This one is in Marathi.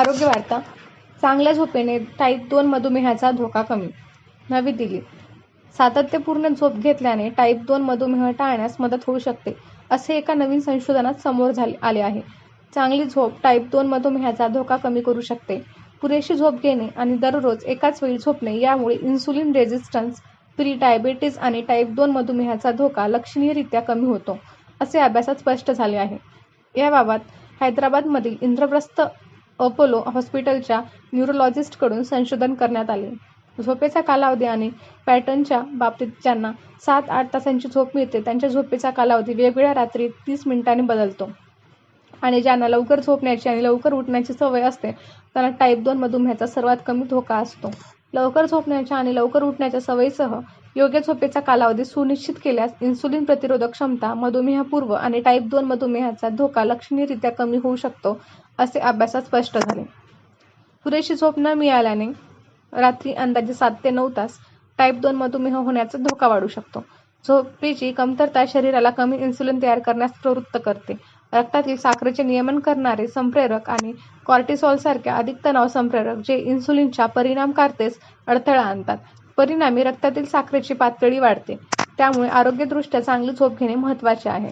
आरोग्य वार्ता. चांगल्या झोपेने टाईप 2 मधुमेहाचा धोका कमी. नवी दिल्ली. सातत्यपूर्ण झोप घेतल्याने टाईप 2 मधुमेह टाळण्यास मदत होऊ शकते, असे एका नवीन संशोधनात समोर आले आहे. चांगली झोप टाईप 2 मधुमेहाचा धोका कमी करू शकते. पुरेशी झोप घेणे आणि दररोज एकाच वेळी झोपणे यामुळे इन्सुलिन रेझिस्टन्स, प्री डायबेटिस आणि टाईप 2 मधुमेहाचा धोका लक्षणीयरित्या कमी होतो, असे अभ्यासात स्पष्ट झाले आहे. याबाबत हैदराबादमधील इंद्रप्रस्थ अपोलो हॉस्पिटलच्या न्यूरोलॉजिस्टकडून संशोधन करण्यात आले. झोपेचा कालावधी आणि पॅटर्नच्या बाबतीत ज्यांना 7-8 तासांची झोप मिळते त्यांच्या झोपेचा कालावधी वेगवेगळ्या रात्री 30 मिनिटांनी बदलतो आणि ज्यांना लवकर झोपण्याची आणि लवकर उठण्याची सवय असते त्यांना टाईप 2 मधुमेहाचा सर्वात कमी धोका असतो. लवकर झोपण्याच्या आणि लवकर उठण्याच्या सवयीसह योग्य झोपेचा कालावधी सुनिश्चित केल्यास इन्सुलिन प्रतिरोधक क्षमता, मधुमेहपूर्व आणि टाईप 2 मधुमेहाचा धोका लक्षणीयरित्या कमी होऊ शकतो, असे अभ्यासात स्पष्ट झाले. पुरेशी झोप न मिळाल्याने रात्री अंदाजे 7 ते 9 तास टाईप 2 मधुमेह होण्याचा धोका वाढू शकतो. झोपेची कमतरता शरीराला कमी इन्सुलिन तयार करण्यास प्रवृत्त करते. रक्तातील साखरेचे नियमन करणारे संप्रेरक आणि कॉर्टिसॉलसारख्या अधिक तणाव संप्रेरक जे इन्सुलिनच्या परिणामकारतेस अडथळा आणतात. परिणामी रक्तातील साखरेची पातळी वाढते. त्यामुळे आरोग्यदृष्ट्या चांगली झोप घेणे महत्त्वाचे आहे.